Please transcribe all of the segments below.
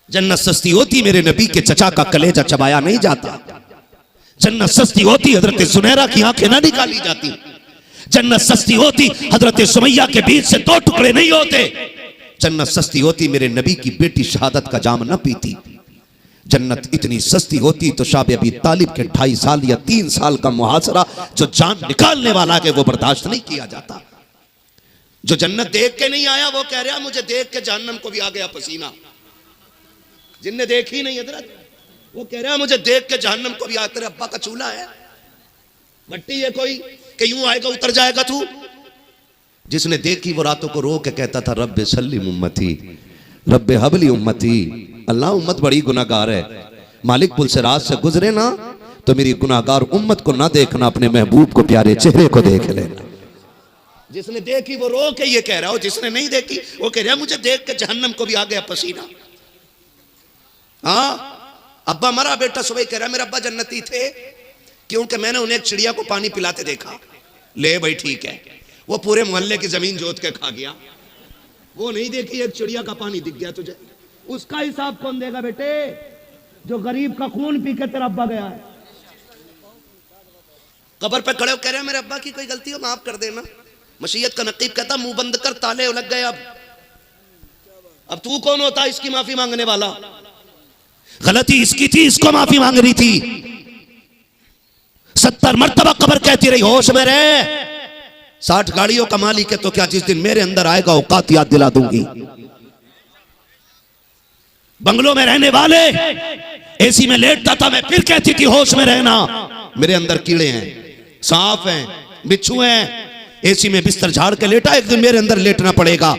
जन्नत सस्ती होती मेरे नबी के चचा का कलेजा चबाया नहीं जाता। जन्नत सस्ती होती हजरत सुनैरा की आंखें ना निकाली जाती। जन्नत सस्ती होती हजरत सुमैया के बीच से दो टुकड़े नहीं होते। जन्नत सस्ती होती मेरे नबी की बेटी शहादत का जाम न पीती। जन्नत इतनी सस्ती होती तो शाह अबी तालिब के 2.5 साल या 3 साल का मुहासरा जो जान निकालने वाला है वो बर्दाश्त नहीं किया जाता। जो जन्नत देख के नहीं आया वो कह रहा मुझे देख के जहन्नम को भी आ गया पसीना। जिनने देखी नहीं हजरत वो कह रहा मुझे देख के जहन्नम को भी आ। तेरे अब्बा का चूल्हा है, मट्टी है कोई कि यूं आएगा उतर जाएगा तू। जिसने देखी वो रातों को रो के कहता था रब्बे सल्लिम उम्मती रब्बे हबली उम्मती। अल्लाह उम्मत बड़ी गुनाहगार है, मालिक पुल से रात से गुजरे ना तो मेरी गुनाहगार उम्मत को ना देखना, अपने महबूब को प्यारे चेहरे को देख लेना। जिसने देखी वो रो के ये कह रहा हो, जिसने नहीं देखी वो कह रहा मुझे देख के जहन्नम को भी आ गया पसीना। हाँ अब्बा मरा, बेटा सुबह कह रहा मेरे अब्बा जन्नती थे क्योंकि मैंने उन्हें एक चिड़िया को पानी पिलाते देखा। ले भाई ठीक है, वो पूरे मोहल्ले की जमीन जोत के खा गया। वो नहीं देखी एक चिड़िया का पानी दिख गया तुझे, उसका हिसाब कौन देगा बेटे? जो गरीब का खून पी के तेरा अब्बा गया है। कब्र पे खड़े हो कह रहे मेरे अब्बा की कोई गलती हो माफ कर देना। मशीयत का नकीब कहता मुंह बंद कर, ताले उलग गए। अब तू कौन होता इसकी माफी मांगने वाला? गलती इसकी थी, इसको माफी मांग रही थी। 70 मरतबा कब्र कहती रही होश में रहे। 60 गाड़ियों का मालिक है तो क्या जिस दिन मेरे अंदर आएगा औकात याद दिला दूंगी। बंगलों में रहने वाले एसी में लेटता था, मैं फिर कहती थी होश में रहना। मेरे अंदर कीड़े हैं, सांप हैं, बिच्छू हैं। एसी में बिस्तर झाड़ के लेटा, एक दिन मेरे अंदर लेटना पड़ेगा।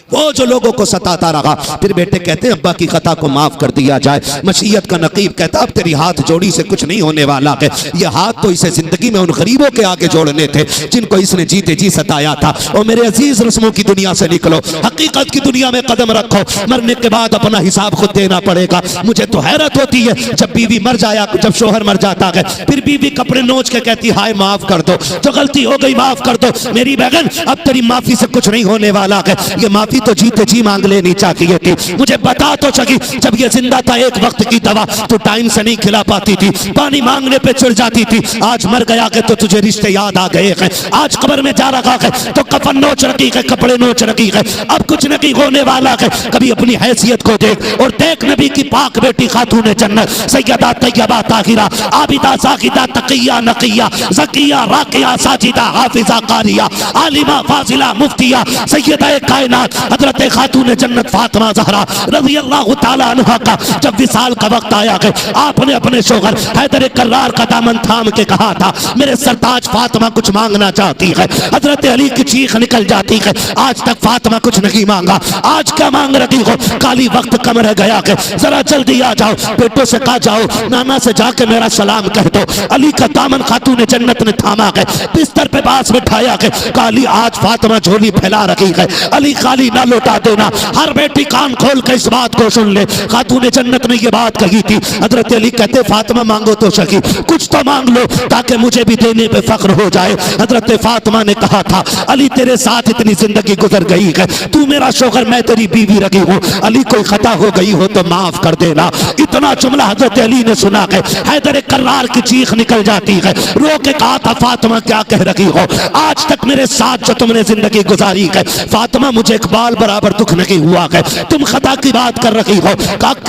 वो जो लोगों को सताता रहा, फिर बेटे कहते हैं अब्बा की खता को माफ कर दिया जाए। मशीयत का नकीब कहता अब तेरी हाथ जोड़ी से कुछ नहीं होने वाला है। ये हाथ तो इसे जिंदगी में उन गरीबों के आगे जोड़ने थे जिनको इसने जीते जी सताया था। और मेरे अजीज रस्मों की दुनिया से निकलो, हकीकत की दुनिया में कदम रखो। मरने के बाद अपना हिसाब खुद देना पड़ेगा। मुझे तो हैरत होती है जब बीवी मर जाया, जब शोहर मर जाता है, फिर बीवी कपड़े नोच के कहती हाय माफ कर दो, जो गलती हो गई माफ कर दो। मेरी बहन अब तेरी माफी से कुछ नहीं होने वाला है। ये माफी तो जीते जी मांग लेनी चाहिए थी। मुझे बता तो सकी जब ये जिंदा था एक वक्त की दवा तो टाइम से नहीं खिला पाती थी, पानी मांगने पे चिढ़ जाती थी। आज मर गया के तो तुझे रिश्ते याद आ गए हैं। आज कब्र में जा रखा है तो कफन नोच रखी है, कपड़े नोच रखी है। अब कुछ नहीं होने वाला है। कभी अपनी हैसियत को देख और देख नबी की पाक बेटी खातून जन्नत सैयदा तैयबा ताहिरा आबिदा साकिदा तकिया नकिया ज़किया राकिया साजिदा हाफिजा कारिया आलिमा फाजिला मुफ्तिया सैयदा कायनात हजरत खातून जन्नत फातिमा ज़हरा रज़ी अल्लाह ताला अन्हा का जब विसाल का वक्त आया है, आपने अपने शोहर हैदर कर्रार का दामन थाम के कहा था मेरे सरताज फातिमा कुछ मांगना चाहती है। हजरत अली की चीख निकल जाती है, आज तक फातिमा कुछ नहीं मांगा, आज क्या मांग रही हो? काली वक्त कम रह गया है, जरा जल्दी आ जाओ। बेटों से कहा जाओ नाना से जाके मेरा सलाम कह दो। अली का दामन खातून जन्नत ने थामा है, बिस्तर पे पास बिठाया है। काली आज फातिमा झोली फैला रही है, अली खाली ना लौटा देना। हर बेटी कान खोल के इस बात को सुन ले, खातून जन्नत ने ये बात कही थी। हजरत अली कहते फातिमा मांगो तो सही, कुछ तो मांग लो ताकि मुझे भी देने पे फख्र हो जाए। हजरत फातिमा ने कहा था अली तेरे साथ इतनी जिंदगी गुजर गई है, तू मेरा शोहर मैं तेरी बीवी रही हूँ, अली कोई खता हो गई हो तो माफ कर देना। इतना जुमला हजरत अली ने सुना है, हैदर कर्रार की चीख निकल जाती है। रो के कहा था फातिमा क्या कह रही हो? आज तक मेरे साथ जो तुमने जिंदगी गुजारी है फातिमा मुझे एक बाल बराबर दुख नहीं हुआ है। तुम खता की बात कर रही हो,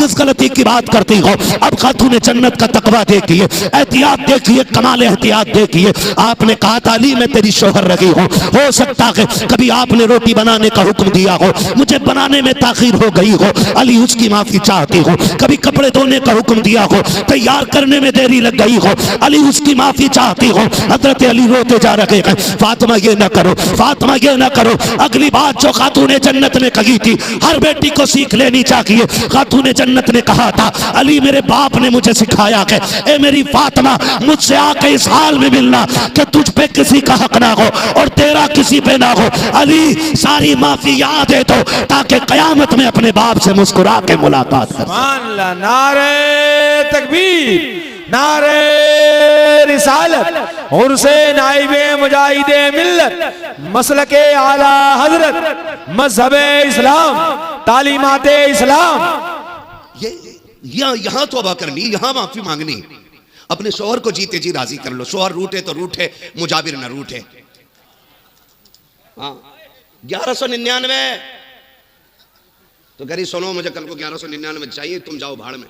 किस गलती की बात करती हो? अब खातून जन्नत का तकवा देखिए, एहतियात देखिए, कमाल एहतियात देखिए। आपने कहा था अली मैं तेरी शोहर रही हूँ, हो सकता है कभी आपने रोटी बनाने का हुक्म दिया हो, मुझे बनाने में ताखीर हो गई हो, अली उसकी माफी चाहती हो। कभी कपड़े धोने का हुक्म दिया हो, तैयार करने में देरी लग गई हो, अली उसकी माफी चाहती हो। हजरत अली रोते जा रहे हैं, फातिमा ये ना करो, फातिमा ये ना करो। अगली बात जो खातून जन्नत ने कही थी हर बेटी को सीख लेनी चाहिए। खातून जन्नत ने कहा था अली मेरे बाप ने मुझे सिखाया है, ए मेरी फातिमा मुझसे आके इस हाल में मिलना कि तुझ पे किसी का हक ना हो और तेरा किसी पे ना हो। अली सारी माफी याद दे दो ताकि कयामत में अपने बाप से मुस्कुरा के मुलाकात कर। नारे तकबीर, नारे रिसालत और से नाइबे मुजाहिदे मिल्लत मसलके आला हजरत मजहबे इस्लाम तालीमाते इस्लाम। यहां तौबा करनी, यहां माफी मांगनी। अपने शौहर को जीते जी राजी कर लो। शौहर रूठे तो रूठे, मुजाबिर ना रूठे। हाँ 1199 तो गरी सुनो, मुझे कल को 1199 चाहिए, तुम जाओ भाड़ में।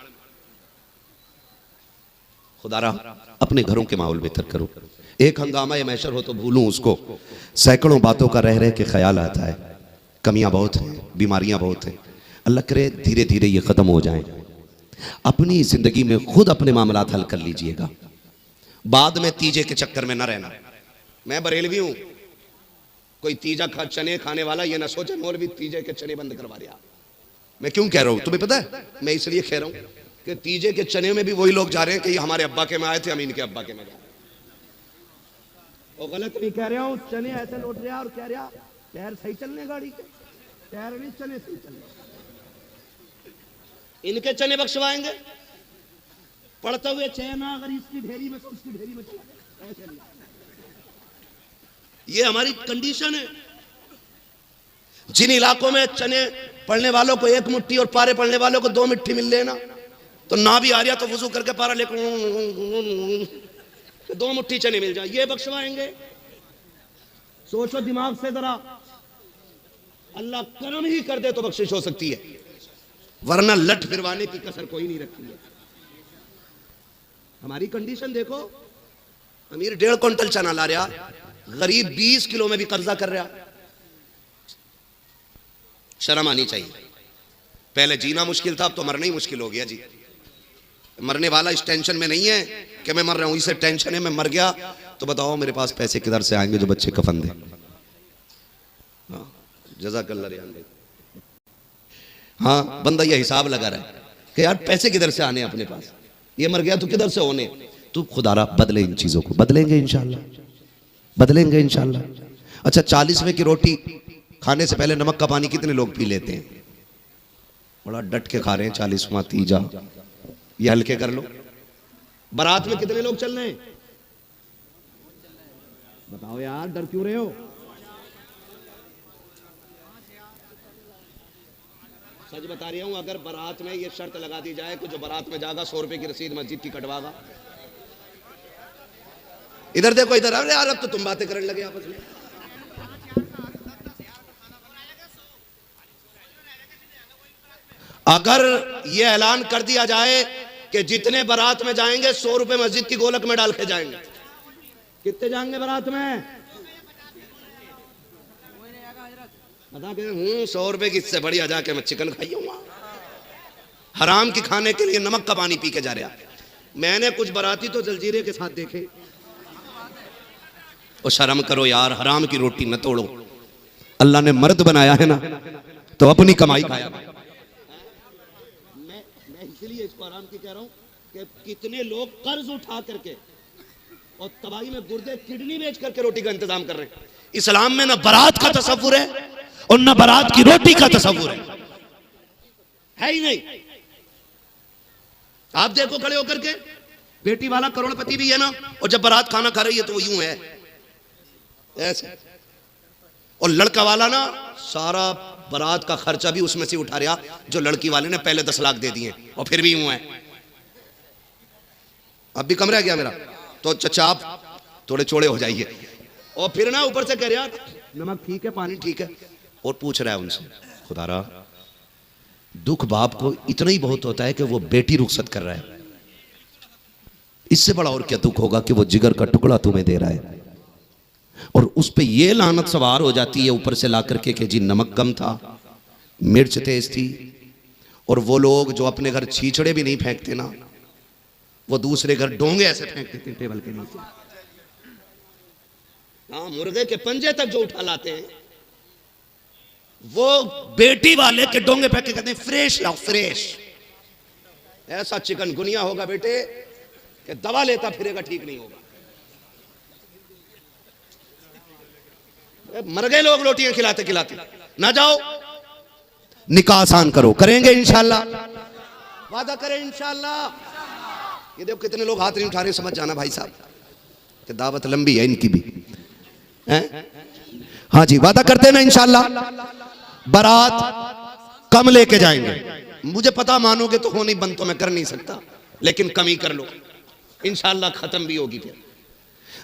खुदारा अपने घरों के माहौल बेहतर करो। एक हंगामा या मैशर हो तो भूलूं उसको, सैकड़ों बातों का रह रह के ख्याल आता है। कमियां बहुत हैं, बीमारियां बहुत हैं। अल्लाह करे धीरे धीरे ये खत्म हो जाएं। अपनी जिंदगी में खुद अपने मामलात हल कर लीजिएगा, बाद में तीजे के चक्कर में न रहना। मैं बरेलवी हूं, कोई तीजा चने खाने वाला ये ना सोचे और भी तीजे के चने बंद करवा दिया। मैं क्यों कह रहा हूं तुम्हें पता है? मैं इसलिए कह रहा हूं कि तीजे के चने में भी वही लोग जा रहे हैं कि ये हमारे अब्बा के में आए थे, हम इनके अब्बा के में जा रहे हैं। और गलत नहीं कह रहा हूं, चने ऐसे लौट रहा और कह रहा टायर सही चलने गाड़ी के, टायर नहीं चने सही चलने, इनके चने बख्शवाएंगे। पढ़ते हुए चना अगर इसकी ढेरी में तो उसकी ढेरी में चला, ऐसे नहीं। ये हमारी कंडीशन है। जिन इलाकों में चने पढ़ने वालों को एक मुट्ठी और पारे पढ़ने वालों को 2 मुट्ठी मिल लेना, तो ना भी आ रहा तो वुजू करके पारा लेकर 2 मुट्ठी चने मिल जाए, ये बख्शवाएंगे। सोचो दिमाग से जरा, अल्लाह करम ही कर दे तो बख्शिश हो सकती है, वरना लट फिरवाने की कसर कोई नहीं रखती है। हमारी कंडीशन देखो, अमीर 1.5 क्विंटल चना ला रहा, गरीब 20 किलो में भी कर्जा कर रहा। शर्म आनी चाहिए। पहले जीना मुश्किल था, अब तो मरना ही मुश्किल हो गया जी। मरने वाला इस टेंशन में नहीं है कि मैं मर रहा हूं, इसे टेंशन है मैं मर गया तो बताओ मेरे पास पैसे किधर से आएंगे जो बच्चे कफन दे। जज़ाकल्लाह रियान भाई। हाँ बंदा ये हिसाब लगा रहा है कि यार पैसे किधर से आने अपने पास, ये मर गया तो किधर से होने। तो खुदारा बदले इन चीजों को, बदलेंगे इंशाल्लाह, बदलेंगे इंशाल्लाह। अच्छा 40वें की रोटी खाने से पहले नमक का पानी कितने लोग पी लेते हैं? बड़ा डट के खा रहे हैं 40वां तीजा, ये हल्के कर लो। बारात में कितने लोग चल रहे हैं बताओ यार, डर क्यों रहे हो? सच बता रही हूं, अगर बारात में ये शर्त लगा दी जाए कि जो बारात में जाएगा 100 रुपए की रसीद मस्जिद की कटवागा। इधर देखो इधर, अरे यार अब तो तुम बातें करने लगे आपस में। अगर ये ऐलान कर दिया जाए कि जितने बारात में जाएंगे 100 रुपए मस्जिद की गोलक में डाल के जाएंगे, कितने जाएंगे बारात में? बता के 100 रुपए की, इससे बढ़िया जाके मैं चिकन खाई हूं। हराम की खाने के लिए नमक का पानी पी के जा रहा। मैंने कुछ बाराती तो जलजीरे के साथ देखे। और शर्म करो यार, हराम की रोटी न तोड़ो। अल्लाह ने मर्द बनाया है ना, तो अपनी कमाई खाया। मैं इसलिए इसको हराम की कह रहा हूं कि कितने लोग कर्ज उठा करके और तबाही में गुर्दे किडनी बेच करके रोटी का इंतजाम कर रहे हैं। इस्लाम में ना बारात का तसव्वुर है और ना बारात की रोटी का तसव्वुर है ही नहीं। आप देखो खड़े होकर के, बेटी वाला करोड़पति भी है ना, और जब बारात खाना खा रही है तो वो यूं है ऐसे, और लड़का वाला ना सारा बारात का खर्चा भी उसमें से उठा रहा जो लड़की वाले ने पहले 10 लाख दे दिए, और फिर भी यूं है। अब भी कम रह गया मेरा, तो चचा आप थोड़े चौड़े हो जाइए। और फिर ना ऊपर से कह रहा नमक ठीक है, पानी ठीक है, और पूछ रहा है उनसे, खुदारा दुख बाप को इतना ही बहुत होता है कि वो बेटी रुखसत कर रहा है, इससे बड़ा और क्या दुख होगा कि वो जिगर का टुकड़ा तुम्हें दे रहा है। और उस पे ये लानत सवार हो जाती है ऊपर से ला करके कि जी नमक कम था, मिर्च तेज थी। और वो लोग जो अपने घर छीछड़े भी नहीं फेंकते ना, वो दूसरे घर डोंगे ऐसे फेंक देते टेबल के नीचे। हाँ, मुर्गे के पंजे तक जो उठा लाते हैं, वो बेटी वाले के डोंगे फेंक के कहते हैं फ्रेश लाओ फ्रेश। ऐसा चिकनगुनिया होगा बेटे कि दवा लेता फिरेगा ठीक नहीं होगा। मर गए लोग रोटियां खिलाते खिलाते। ना जाओ, निकाह आसान करो, करेंगे इंशाल्लाह, वादा करें इंशाल्लाह। ये देखो कितने लोग हाथ नहीं उठा रहे, समझ जाना भाई साहब कि दावत लंबी है इनकी भी है। हाँ जी, वादा करते हैं ना इंशाल्लाह, बारात कम लेके जाएंगे, मुझे पता मानोगे तो हो नहीं, बंद तो मैं कर नहीं सकता, लेकिन कमी कर लो, इंशाल्लाह खत्म भी होगी। फिर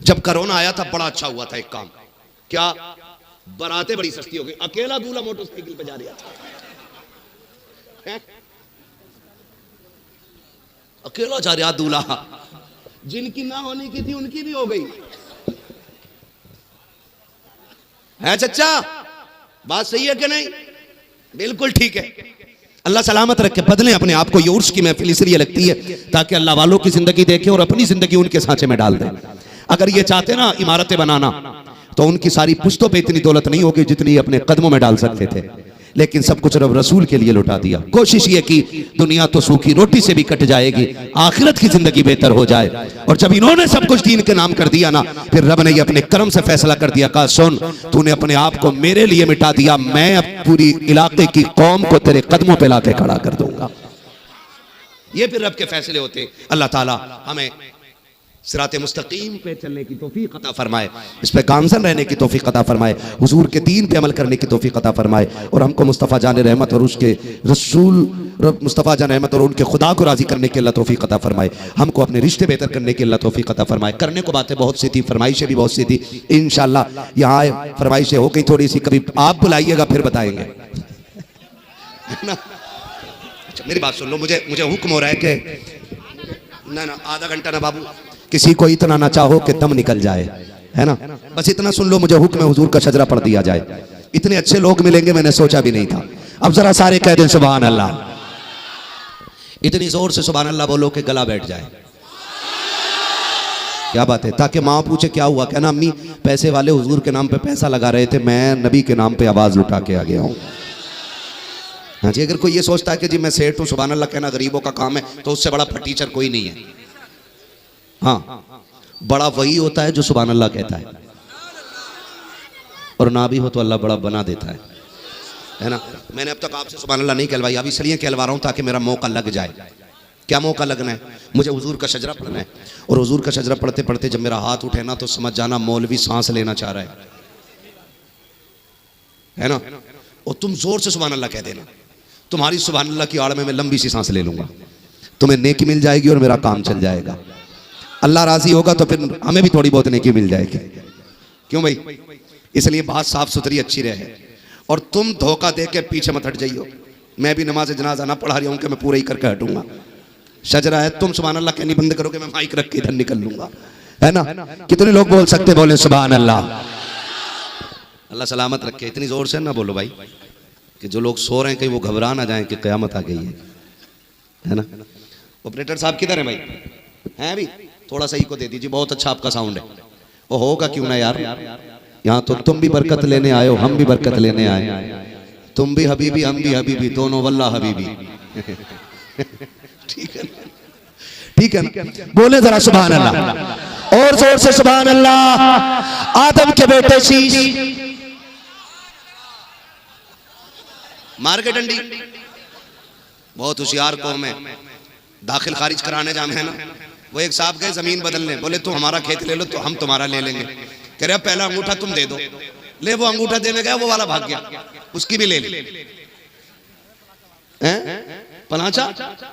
जब कोरोना आया था बड़ा अच्छा हुआ था एक काम, क्या बारातें बड़ी सस्ती हो गई, अकेला दूल्हा मोटरसाइकिल पे जा रहा था, अकेला जा रहा दूल्हा, जिनकी ना होने की थी उनकी भी हो गई है। चच्चा बात सही है कि नहीं? बिल्कुल ठीक है। अल्लाह सलामत रखे, बदलें अपने आप को। ये उर्स की महफिल इसलिए लगती है ताकि अल्लाह वालों की जिंदगी देखे और अपनी जिंदगी उनके सांचे में डाल दे। अगर ये चाहते ना इमारतें बनाना तो उनकी सारी पुश्तों पे इतनी दौलत नहीं होगी जितनी अपने कदमों में डाल सकते थे, लेकिन सब कुछ रब रसूल के लिए लुटा दिया। कोशिश ये की दुनिया तो सूखी रोटी से भी कट जाएगी, आखिरत की जिंदगी बेहतर हो जाए। और जब इन्होंने सब कुछ दीन के नाम कर दिया ना, फिर रब ने ये अपने कर्म से फैसला कर दिया, कहा सुन तूने अपने आप को मेरे लिए मिटा दिया, मैं अब पूरी इलाके की कौम को तेरे कदमों पे लाके खड़ा कर दूंगा। ये फिर रब के फैसले होते। अल्लाह ताला हमें सिराते मुस्तकीम पे चलने की तौफीक अता फरमाए, इस पे गामजन रहने की तौफीक अता फरमाए, हुजूर के दीन पे अमल करने की तौफीक अता फरमाए, और हमको मुस्तफ़ा जान रहमत और उसके रसूल मुस्तफ़ा जान रहमत और उनके खुदा को राज़ी करने की अल्लाह तौफीक अता फरमाए, हमको अपने रिश्ते बेहतर करने की अल्लाह तौफीक अता फरमाए। करने को बातें बहुत सी थी, फरमाइशें भी बहुत सी थी, इंशाअल्लाह यहाँ आए फरमाइशें हो गई थोड़ी सी, कभी आप बुलाइएगा फिर बताएंगे ना। अच्छा मेरी बात सुन लो, मुझे हुक्म हो रहा है कि ना आधा घंटा ना बाबू, किसी को इतना ना चाहो कि दम निकल जाए, है ना, बस इतना सुन लो, मुझे हुक्म है हुजूर का शजरा पढ़ दिया जाए। इतने अच्छे लोग मिलेंगे मैंने सोचा भी नहीं था। अब जरा सारे कह दें सुभान अल्लाह, इतनी जोर से सुभान अल्लाह बोलो कि गला बैठ जाए। क्या बात है, ताकि माँ पूछे क्या हुआ, कहना अम्मी पैसे वाले हुजूर के नाम पे पैसा लगा रहे थे, मैं नबी के नाम पे आवाज उठा के आ गया हूँ। हाँ जी, अगर कोई ये सोचता है कि जी मैं सेठ हूँ, सुभान अल्लाह कहना गरीबों का काम है, तो उससे बड़ा फटीचर कोई नहीं है। हाँ, बड़ा वही होता है जो सुभान अल्लाह कहता है, और ना भी हो तो अल्लाह बड़ा बना देता है ना। मैंने अब तक आपसे सुभान अल्लाह नहीं कहलवाई, अब इसलिए कहलवा रहा हूँ ताकि मेरा मौका लग जाए। क्या मौका लगना है? मुझे हुजूर का शजरा पढ़ना है, और हुजूर का शजरा पढ़ते पढ़ते जब मेरा हाथ उठे ना तो समझ जाना मौलवी सांस लेना चाह रहा है ना, और तुम जोर से सुभान अल्लाह कह देना, तुम्हारी सुभान अल्लाह की आड़ में मैं लंबी सी सांस ले लूंगा, तुम्हें नेकी मिल जाएगी और मेरा काम चल जाएगा। अल्लाह राजी होगा तो फिर हमें भी थोड़ी बहुत नेकी मिल जाएगी। क्यों भाई? इसलिए बात साफ सुथरी अच्छी रहे, और तुम धोखा दे के पीछे मत हट जाइयो। मैं भी नमाज जनाजा ना पढ़ा रही हूँ कि मैं पूरा ही करके हटूंगा। शजरा है, तुम सुभान अल्लाह कहनी बंद करोगे, मैं माइक रख के इधर निकल लूंगा, है ना। कितने लोग बोल सकते, बोले सुभान अल्लाह। अल्लाह सलामत रखे। इतनी जोर से ना बोलो भाई कि जो लोग सो रहे हैं कहीं वो घबरा ना जाए कि क़यामत आ गई है ना। ऑपरेटर साहब किधर है भाई? हैं भी? थोड़ा सही को दे दीजिए, बहुत अच्छा आपका साउंड है। वो होगा क्यों ना यार, यहाँ तो तुम भी बरकत लेने आए हो, हम भी बरकत लेने आए, तुम भी हबीबी हम भी हबीबी, दोनों वल्लाह हबीबी। ठीक है, ठीक है ना? बोले जरा सुभान अल्लाह, और जोर से सुभान अल्लाह। आदम के बेटे शीश मार के डंडी, बहुत होशियार कौम है, दाखिल खारिज कराने जाम है ना। वो एक साहब गए जमीन बदलने, बोले तुम हमारा खेत ले लो तो हम तुम्हारा ले लेंगे। कह रहे पहला अंगूठा तुम दे दो, ले वो अंगूठा देने गया, वो वाला भाग गया, उसकी भी ले ली। पलाचा,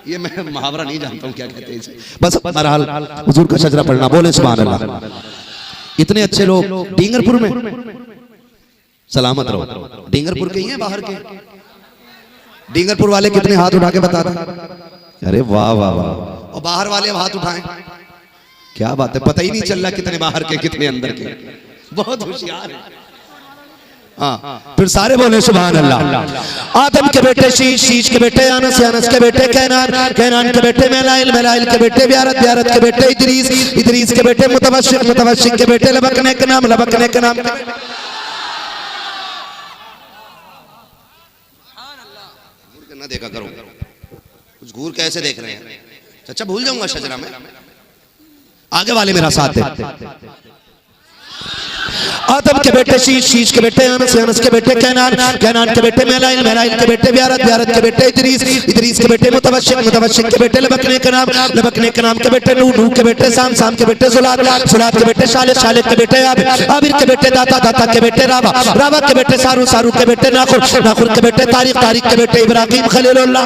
ये मैं मुहावरा नहीं जानता हूँ क्या कहते हैं इसे। बस बहरहाल हुजूर का शजरा पढ़ना, बोले सुभान अल्लाह। इतने अच्छे लोग डींगरपुर में, सलामत रहो। डींगरपुर के ही हैं, बाहर के? डींगरपुर वाले कितने हाथ उठा के बता रहे? अरे वाह वाह वाह। और बाहर वाले हाथ उठाएं, क्या बात है, पता ही नहीं चल रहा कितने बाहर के कितने अंदर के, बहुत होशियार है। हाँ, फिर सारे बोले सुभान अल्लाह। आदम के बेटे शीश, शीश के बेटे अनस, अनस के बेटे कैनान, कैनान के बेटे मेलाइल, मेलाइल के बेटे ब्यारत, ब्यारत के बेटे इदरीस, इदरीस के बेटे मुतवशिक, मुतवशिक के बेटे लबकने के नाम, लबकने के नाम। ना देखा करो कुछ घूर कैसे देख रहे हैं। अच्छा भूल जाऊंगा शजरा में, आगे वाले मेरा साथ दे। आदम के बेटे शीश, शीश के बेटे अनस, अनस के बेटे कैनान, कैनान के बेटे मेलाइल, मेलाइल के बेटे ब्यारत, ब्यारत के बेटे इदरीस, इदरीस के बेटे मुतवशिक, मुतवशिक के बेटे लबकने के नाम, लबकने के नाम के बेटे नूह, नूह के बेटे साम, साम के बेटे जुलाब, जुलाब के बेटे शालिक, शालिक के बेटे आबिर, आबिर के बेटे दाता, दाता के बेटे राबा, राबा के बेटे सारू, सारू के बेटे नाखुर, नाखुर के बेटे तारिक, तारिक के बेटे इब्राहिम खलीलुल्लाह,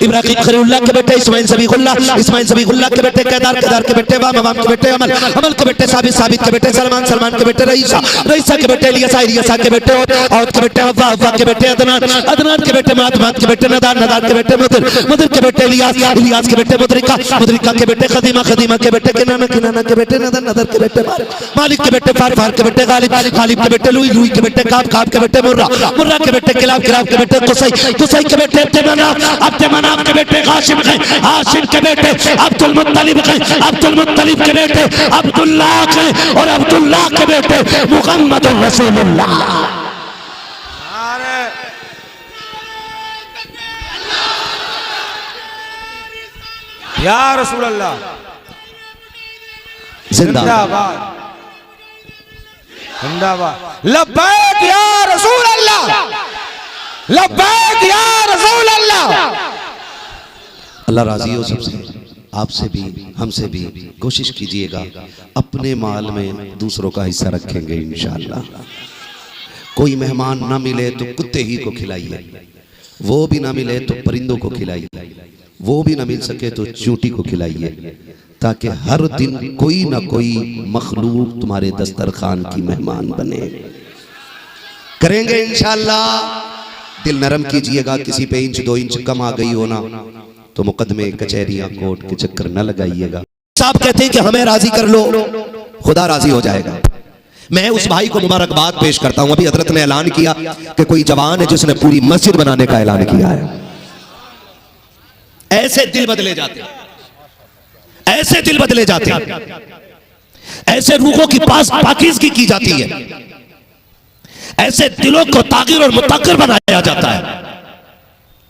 इब्राहिम खलीलुल्लाह के बेटे इस्माइल ज़बीहुल्लाह, इस्माइल ज़बीहुल्लाह के बेटे केदार, केदार के बेटे वाम, वाम के बेटे अमल, अमल के बेटे साबित, साबित के बेटे सलमान, सलमान के बेटे रईसा, रईसा के बेटे इलियासा, इलियासा के बेटे औद के बेटे हव्वा, हव्वा के बेटे अदनान, अदनान के बेटे माद, माद के बेटे नदार, नदार के बेटे मुदर, मुदर के बेटे इलियास, इलियास के बेटे मुदरिका, मुदरिका के बेटे खदीमा, खदीमा के बेटे किनाना, किनाना के बेटे नदर, नदर के बेटे मालिक, मालिक के बेटे फार, फार के बेटे गालिब, गालिब के बेटे लुई, लुई के बेटे काब, काब के बेटे मुर्रा, मुर्रा के बेटे किलाब, किलाब के बेटे कुसै, कुसै के बेटे अब्द मनाफ के बेटे हाशिम हैं, हाशिम के बेटे अब्दुल मुत्तलिब हैं, अब्दुल मुत्तलिब के बेटे अब्दुल्लाह हैं, और अब्दुल्लाह के बेटे मुहम्मद रसूलुल्लाह। या रसूल अल्लाह जिंदाबाद, जिंदाबाद, लब्बैक या रसूल अल्लाह, लब्बैक या रसूल अल्लाह। अल्लाह राजी हो सबसे, आपसे भी हमसे भी कोशिश कीजिएगा अपने माल में दूसरों का हिस्सा रखेंगे इंशाअल्लाह। कोई मेहमान ना मिले तो कुत्ते ही को खिलाइए, वो भी ना मिले तो परिंदों को खिलाइए, वो भी ना मिल सके तो चूंटी को खिलाइए, ताकि हर दिन कोई ना कोई मखलूक तुम्हारे दस्तरखान की मेहमान बने। करेंगे इंशाअल्लाह। दिल नरम कीजिएगा, किसी पे इंच दो इंच कम आ गई हो ना तो मुकदमे कचहरियां कोर्ट के चक्कर न लगाइएगा। साहब कहते हैं कि हमें राजी कर लो, खुदा राजी हो जाएगा। मैं उस भाई को मुबारकबाद पेश करता हूं। अभी हजरत ने ऐलान किया कि कोई जवान है जिसने पूरी मस्जिद बनाने का ऐलान किया है। ऐसे दिल बदले जाते हैं, ऐसे दिल बदले जाते हैं, ऐसे रूहों की पाकीज़गी की जाती है, ऐसे दिलों को तागिर और मुतक्कर बनाया जाता है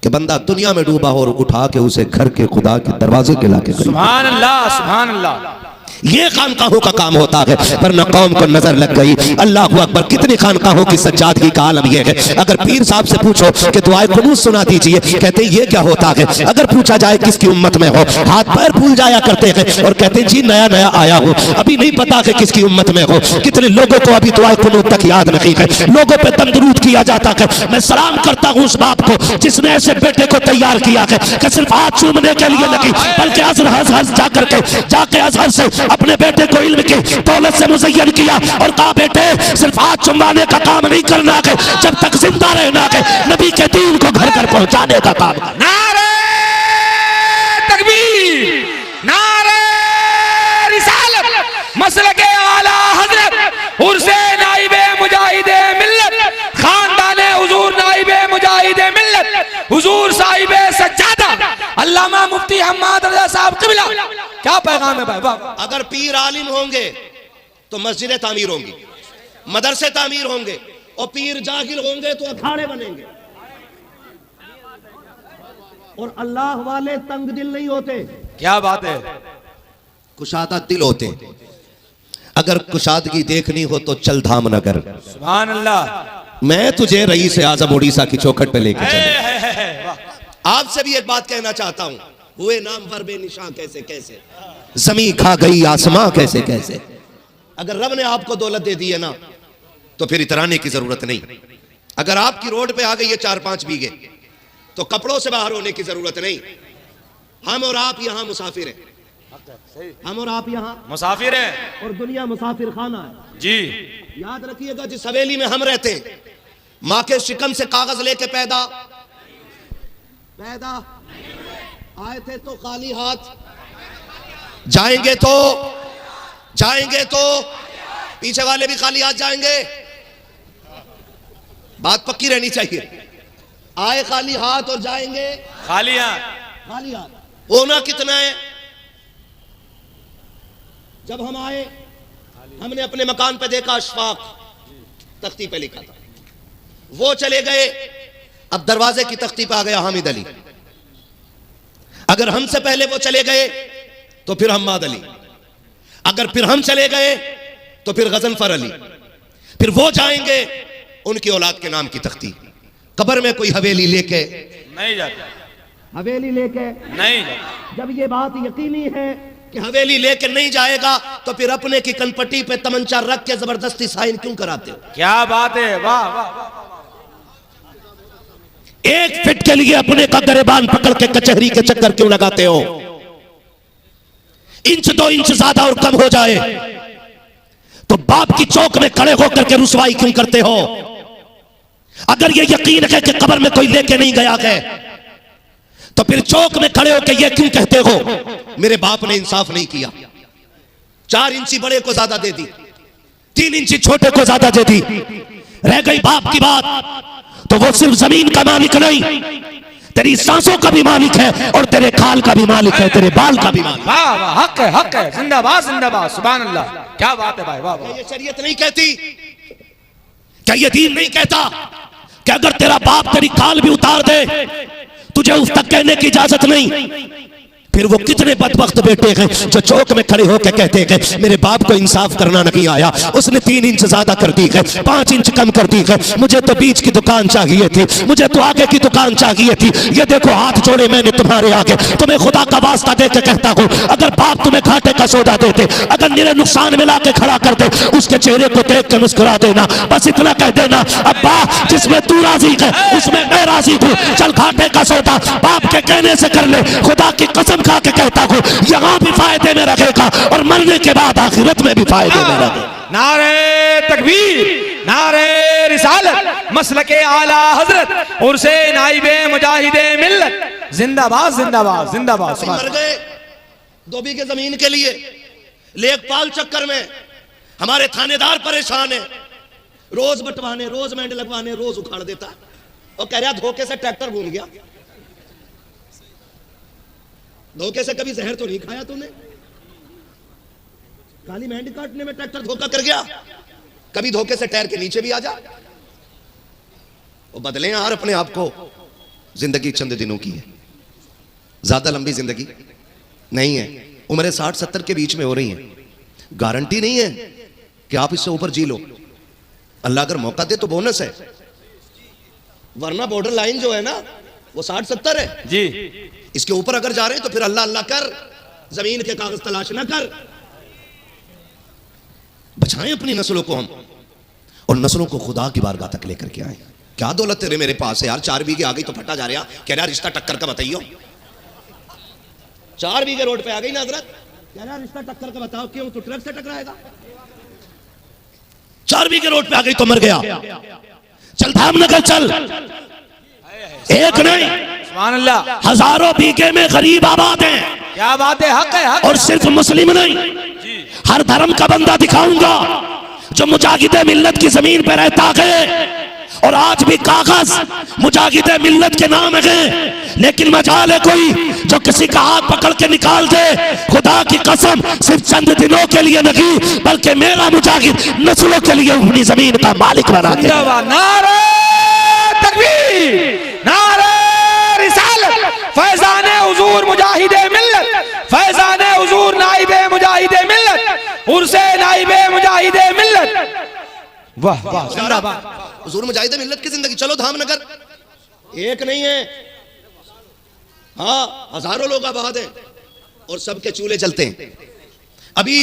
कि बंदा दुनिया में डूबा हो और उठा के उसे घर के खुदा के दरवाजे के लाके करीब। सुभान अल्लाह, सुभान अल्लाह। ये खानकाहों का काम होता है, पर न कौम को नजर लग गई। अल्लाह अकबर, कितनी खानकाहों की सज्जादगी का आलम यह है। अगर पीर साहब से पूछो कि दुआए कुनूत सुना दीजिए, कहते ये क्या होता है। अगर पूछा जाए किसकी उम्मत में हो, हाथ पैर फूल जाया करते हैं और कहते जी नया नया आया हो, अभी नहीं पता कि किसकी उम्मत में हो। कितने लोगों को अभी दुआए कुनूत तक याद नहीं है, लोगों पर दमदरूद किया जाता है। मैं सलाम करता हूँ उस बाप को जिसने ऐसे बेटे को तैयार किया है कि सिर्फ हाथ चूमने के लिए नहीं, बल्कि अजहर जाके अजहर से अपने बेटे को इल्म की दौलत से मुज़य्यन किया और कहा बेटे सिर्फ हाथ चुमवाने का काम नहीं करना है, जब तक जिंदा रहना है नबी के दीन को घर घर पहुंचाने का काम। नारे तकबीर, नारे रिसालत, मसलके आला हजरत उर्से नाइबे मुजाहिदे मिल्लत, खानदाने हुजूर नाइबे मुजाहिदे मिल्लत, हुजूर साहिबे सज्जादा अल्लामा मुफ्ती हम्माद रज़ा साहब क़िबला। क्या पैगाम है भाई? अगर पीर आलिम होंगे तो मस्जिदें तामीर होंगी, मदरसे तामीर होंगे, और पीर जाहिल होंगे तो अखाड़े बनेंगे। और अल्लाह वाले तंग दिल नहीं होते। क्या बात है? कुशादा दिल होते। अगर कुशादगी देखनी हो तो चल धामनगर। सुभान अल्लाह। मैं तुझे रईस आज़म उड़ीसा की चौखट पे लेके चलूं। आपसे भी एक बात कहना चाहता हूं, हुए नाम पर बेनिशां कैसे कैसे, जमी खा गई आसमां कैसे कैसे। अगर रब ने आपको दौलत दे दी है ना तो फिर इतराने की जरूरत नहीं। अगर आपकी रोड पे आ गई है 4-5 बीघे तो कपड़ों से बाहर होने की जरूरत नहीं। हम और आप यहाँ मुसाफिर हैं, हम और आप यहाँ मुसाफिर हैं और दुनिया मुसाफिर खाना है जी। याद रखिएगा, जिस हवेली में हम रहते हैं, माँ के शिकम से कागज लेके पैदा आए थे तो खाली हाथ जाएंगे तो पीछे वाले भी खाली हाथ जाएंगे। बात पक्की रहनी चाहिए। आए खाली हाथ और जाएंगे खाली हाथ। खाली हाथ होना कितना है? जब हम आए हमने अपने मकान पे देखा अशफाक तख्ती पे लिखा था, वो चले गए, अब दरवाजे की तख्ती पे आ गया हामिद अली। अगर हमसे पहले वो चले गए तो फिर हम्माद अली, अगर फिर हम चले गए तो फिर गजनफर अली, फिर वो जाएंगे उनकी औलाद के नाम की तख्ती। कब्र में कोई हवेली लेके नहीं जाता, हवेली लेके नहीं जाता। जब ये बात यकीनी है कि हवेली लेके नहीं जाएगा तो फिर अपने की कनपट्टी पे तमंचा रख के जबरदस्ती साइन क्यों कराते हो? क्या बात है, वाह वाह वाह। एक फिट के लिए अपने का गरेबान पकड़ के कचहरी के चक्कर क्यों लगाते हो? इंच 2 इंच ज्यादा और कम हो जाए तो बाप की चौक में खड़े होकर के रुसवाई क्यों करते हो? अगर ये यकीन है कि कब्र में कोई लेके नहीं गया है तो फिर चौक में खड़े होकर ये क्यों कहते हो मेरे बाप ने इंसाफ नहीं किया? 4 इंची बड़े को ज्यादा दे दी, 3 इंची छोटे को ज्यादा दे दी, रह गई बाप की बात तो वो सिर्फ जमीन का मालिक नहीं, तेरी सांसों का भी मालिक है और तेरे खाल का भी मालिक है, तेरे बाल का भी मालिक। वाह वाह, हक है, हक है, जिंदाबाद जिंदाबाद, सुभान अल्लाह। क्या बात है भाई, वाह वाह। ये शरीयत नहीं कहती, क्या ये दीन नहीं कहता कि अगर तेरा बाप तेरी खाल भी उतार दे तुझे उस तक कहने की इजाजत नहीं? फिर वो कितने बदबख्त बेटे हैं जो चौक में खड़े होकर कहते हैं मेरे बाप को इंसाफ करना नहीं आया, उसने 3 इंच ज्यादा कर दी है, 5 इंच कम कर दी है, मुझे तो बीच की दुकान चाहिए थी, मुझे तो आगे की दुकान चाहिए थी। ये देखो हाथ जोड़े मैंने तुम्हारे आगे, तुम्हें खुदा का वास्ता दे के कहता हूँ अगर बाप तुम्हें घाटे का सौदा देते, अगर मेरे नुकसान मिला के खड़ा कर दे, उसके चेहरे को देख के मुस्कुरा देना, बस इतना कह देना अब्बा जिसमें तू राजी है उसमें मैं राजी हूँ, चल घाटे का सौदा बाप के कहने से कर ले। खुदा की कसम खा के कहता हूं यहां भी फायदे में रखेगा और मरने के बाद आखिरत में भी फायदे में रखेगा। नारे तकबीर, नारे रिसालत, मसलके आला हजरत उर्से नाइबे मुजाहिदे मिल्लत, जिंदाबाद जिंदाबाद जिंदाबाद। मर गए 2 बीघे जमीन के लिए, लेखपाल चक्कर में हमारे थानेदार परेशान है, रोज बंटवाने, रोज मेंढ लगवाने, रोज उखाड़ देता और कह रहा धोखे से ट्रैक्टर घूम गया। धोखे से कभी जहर तो नहीं खाया तूने? काली मेंढी काटने में ट्रैक्टर धोखा कर गया, कभी धोखे से टायर के नीचे भी आ जा। वो बदले यार अपने आप को, जिंदगी चंद दिनों की है, ज्यादा लंबी जिंदगी नहीं है। उम्रें 60-70 के बीच में हो रही हैं, गारंटी नहीं है कि आप इससे ऊपर जी लो। अल्लाह अगर मौका दे तो बोनस है, वरना बॉर्डर लाइन जो है ना वो 60-70 है जी। इसके ऊपर अगर जा रहे हैं तो फिर अल्लाह अल्लाह कर, जमीन के कागज तलाश ना कर। बचाएं अपनी नस्लों को हम, और नस्लों को खुदा की बारगाह तक लेकर के आए। क्या दौलत तेरे मेरे पास है यार, 4 बीघे आ गई तो फटा जा रहा, कह रहा रिश्ता टक्कर का बताइयो। 4 बीघे रोड पे आ गई ना हजरत, कह रहा रिश्ता टक्कर का बताओ, क्यों तो ट्रक से टकराएगा। 4 बीघे रोड पे आ गई तो मर गया। चल धामनगर चल, एक नहीं सुभान अल्लाह, हजारों बीघे में गरीब आबाद हैं। क्या बात है, हक है, हक। और सिर्फ मुस्लिम नहीं, हर धर्म का बंदा दिखाऊंगा जो मुजाहिदे मिल्लत की जमीन पे रहता है और आज भी कागज मुजाहिदे मिल्लत के नाम है, लेकिन मजाल है कोई जो किसी का हाथ पकड़ के निकाल दे। खुदा की कसम सिर्फ चंद दिनों के लिए नहीं बल्कि मेरा मुजाहिद नस्लों के लिए अपनी जमीन का मालिक बना के। नारे तकबीर, नारे रिसालत, फैजाने हुजूर मुजाहिदे मिल्लत, फैजाने हुजूर नाइबे मुजाहिदे मिल्लत, उर्से नाइबे मुजाहिदे मिल्लत। वाह वाह, जिंदाबाद हुजूर मुजाहिदे मिल्लत की जिंदगी। चलो धामनगर, एक नहीं है, हाँ हजारों लोग आबाद हैं और सबके चूल्हे जलते हैं। अभी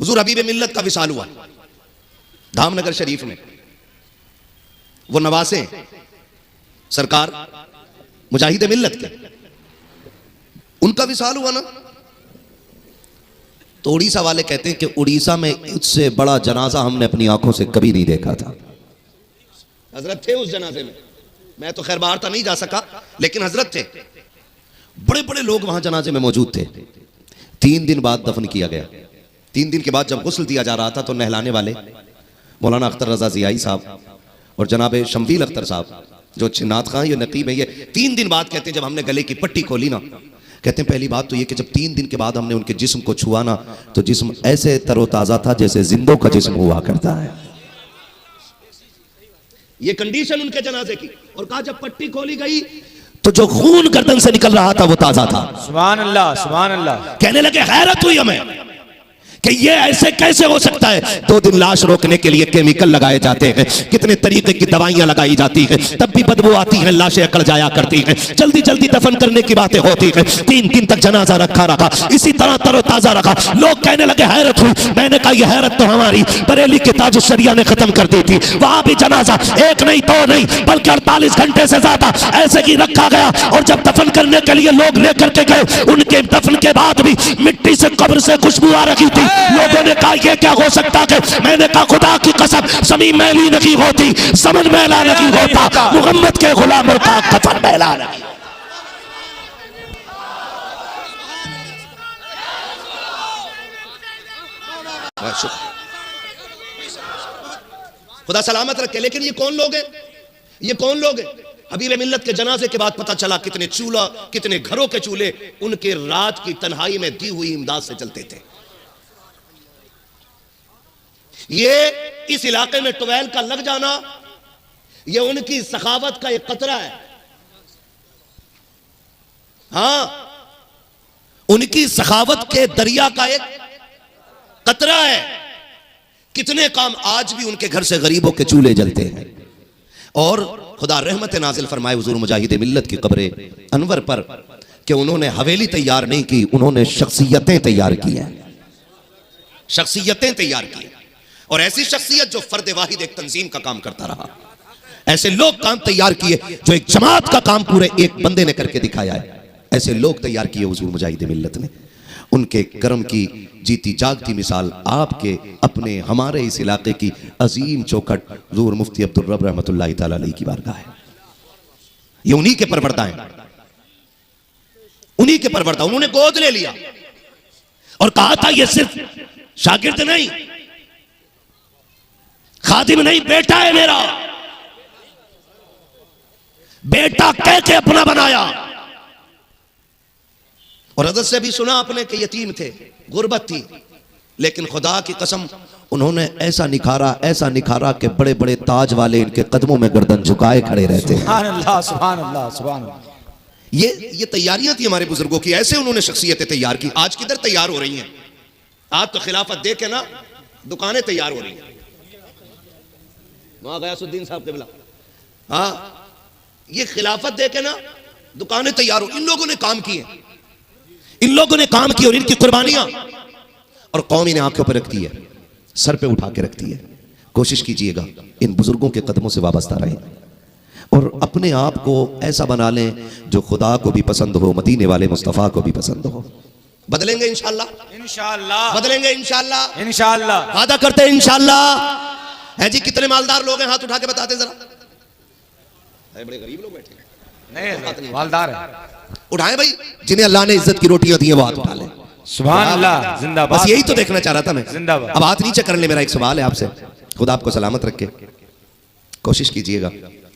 हुजूर हबीब मिल्लत का विसाल हुआ धामनगर शरीफ में, वो नवासे सरकार मुजाहिदे मिल्लत के, उनका विसाल हुआ ना, तो उड़ीसा वाले कहते हैं कि उड़ीसा में उससे बड़ा जनाजा हमने अपनी आंखों से कभी नहीं देखा था। हजरत थे उस जनाजे में, मैं तो खैर बाहर तो नहीं जा सका, लेकिन हजरत थे, बड़े बड़े लोग वहां जनाजे में मौजूद थे। 3 दिन बाद दफन किया गया। 3 दिन के बाद जब गुस्ल दिया जा रहा था तो नहलाने वाले मौलाना अख्तर रजा जियाई साहब और जनाब शमवील अख्तर साहब जो चिन्नात खां ये नकीब है, ये 3 दिन बाद कहते हैं जब हमने गले की पट्टी खोली ना, कहते हैं पहली बात तो ये कि जब 3 दिन के बाद हमने उनके जिस्म को छुआ ना तो जिस्म ऐसे तरोताजा था जैसे जिंदों का जिस्म हुआ करता है। ये कंडीशन उनके जनाजे की। और कहा जब पट्टी खोली गई तो जो खून गर्दन से निकल रहा था वो ताजा था। सुभान अल्लाह, सुभान अल्लाह। कहने लगे हैरत हुई हमें, कि ये ऐसे कैसे हो सकता है। 2 दिन लाश रोकने के लिए केमिकल लगाए जाते हैं, कितने तरीके की दवाइयां लगाई जाती हैं, तब भी बदबू आती है, लाशें अकड़ जाया करती हैं, जल्दी जल्दी दफन करने की बातें होती हैं। 3 दिन तक जनाजा रखा इसी तरह तरोताजा रखा। लोग कहने लगे हैरत हुई। मैंने कहा यह हैरत तो हमारी बरेली के ताज शरिया ने खत्म कर दी थी। वहां भी जनाजा 1 नहीं 2 नहीं बल्कि 48 घंटे से ज्यादा ऐसे ही रखा गया। और जब दफन करने के लिए लोग लेकर के गए, उनके दफन के बाद भी मिट्टी से कब्र से खुशबू आ रही थी। लोगों ने कहा यह क्या हो सकता है। मैंने कहा खुदा की कसम ज़मीन मैली नहीं होती, ज़मन मैला नहीं होता, मुहम्मद के गुलामों का कफन मैला नहीं। खुदा सलामत रखे। लेकिन ये कौन लोग हैं, ये कौन लोग हैं। हबीब मिल्लत के जनाजे के बाद पता चला कितने चूल्हा, कितने घरों के चूल्हे उनके रात की तन्हाई में दी हुई इमदाद से चलते थे। ये इस इलाके में ट्वेल का लग जाना, ये उनकी सखावत का एक कतरा है। हां, उनकी सखावत के दरिया का एक कतरा है। कितने काम आज भी उनके घर से गरीबों के चूल्हे जलते हैं। और खुदा रहमत नाजिल फरमाए हुजूर मुजाहिद मिल्लत की कब्र अनवर पर कि उन्होंने हवेली तैयार नहीं की, उन्होंने शख्सियतें तैयार की हैं, शख्सियतें तैयार की। और ऐसी शख्सियत जो फर्द वाहिद एक तंजीम का काम करता रहा, ऐसे लोग काम तैयार किए जो एक जमात का काम पूरे एक बंदे ने करके दिखाया है। ऐसे लोग तैयार किए हुजूर मुजाहिद मिल्लत ने। उनके करम की जीती जागती मिसाल आपके अपने हमारे इस इलाके की अजीम चौखट हुजूर मुफ्ती अब्दुल रब रहमतुल्लाहि तआला अलैहि की बारगाह है। ये उन्हीं के परवरदा हैं, उन्हीं के परवरदा। उन्होंने गोद ले लिया और कहा था ये सिर्फ शागिर्द नहीं, खादिम नहीं, बेटा है मेरा। बेटा कह के अपना बनाया। और हज़रत से भी सुना आपने कि यतीम थे, गुर्बत थी, लेकिन खुदा की कसम उन्होंने ऐसा निखारा कि बड़े बड़े ताज वाले इनके कदमों में गर्दन झुकाए खड़े रहते हैं। सुभान अल्लाह, सुभान अल्लाह, सुभान अल्लाह। ये तैयारियां थी हमारे बुजुर्गों की। ऐसे उन्होंने शख्सियतें तैयार की। आज किधर तैयार हो रही हैं। आज तो खिलाफत दे के ना दुकानें तैयार हो रही हैं। वहां गयासुद्दीन साहब के बिला, हाँ, ये खिलाफत दे के ना दुकानें तैयार हो। इन लोगों ने काम किए, इन लोगों ने काम किए और इनकी कुर्बानियां और कौम इन्हें आंखों पर रखती है, सर पे उठा के रखती है। कोशिश कीजिएगा इन बुजुर्गों के कदमों से वाबस्ता रहें और अपने आप को ऐसा बना लें जो खुदा को भी पसंद हो, मदीने वाले मुस्तफ़ा को भी पसंद हो। बदलेंगे इंशाअल्लाह, इंशाअल्लाह बदलेंगे इंशाअल्लाह, इंशाअल्लाह। वादा करते हैं इंशाअल्लाह। है जी, कितने मालदार लोग हैं, हाथ उठा के बताते जरा। बड़े गरीब लोग बैठे नहीं, मालदार है। उठाएं भाई, जिन्हें अल्लाह ने इज्जत की रोटियां दी हैं वो हाथ उठा लें। सुभान अल्लाह, जिंदाबाद। बस यही तो देखना चाह रहा था मैं। जिंदाबाद। अब हाथ नीचे कर ले। मेरा एक सवाल है आपसे, खुदा आपको सलामत रखे। कोशिश कीजिएगा,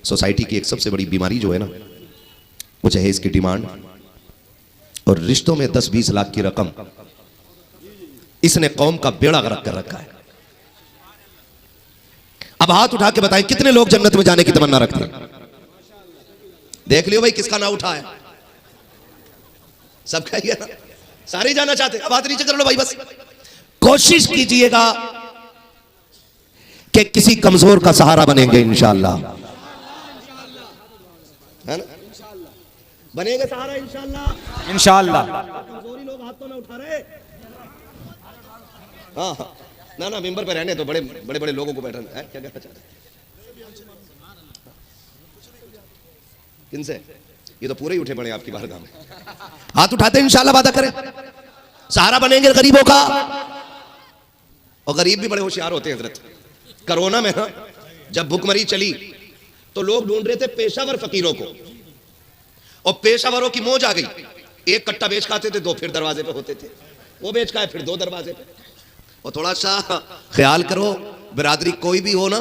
सोसाइटी की एक सबसे बड़ी बीमारी जो है ना, वो है इसकी डिमांड और रिश्तों में 10-20 लाख की रकम। इसने कौम का बेड़ा गर्क कर रखा है। अब हाथ उठा के बताएं कितने लोग जन्नत में जाने की तमन्ना रखते हैं। देख लियो भाई किसका ना उठा है। सब कहिए ना, सारे जाना चाहते। अब हाथ नीचे कर लो भाई। बस कोशिश कीजिएगा कि किसी कमजोर का सहारा बनेंगे इंशाअल्लाह, है ना? बनेगा सहारा इंशाअल्लाह, इंशाअल्लाह। कमजोरी लोग हाथ तो ना उठा रहे। हाँ, ना मेंबर पे रहने तो बड़े बड़े लोगों को बैठना है। क्या कहना चाहते हैं? किनसे? ये तो पूरे ही उठे पड़े आपकी बारगाह में। हाथ उठाते हैं इंशाअल्लाह, वादा करें सहारा बनेंगे गरीबों का। और गरीब भी बड़े होशियार होते हैं हजरत। कोरोना में ना जब भुखमरी चली तो लोग ढूंढ रहे थे पेशावर फकीरों को, और पेशावरों की मौज आ गई। एक कट्टा बेच खाते थे, 2 फिर दरवाजे पे होते थे, वो बेच खाए फिर 2 दरवाजे पे। और थोड़ा सा ख्याल करो, बिरादरी कोई भी हो ना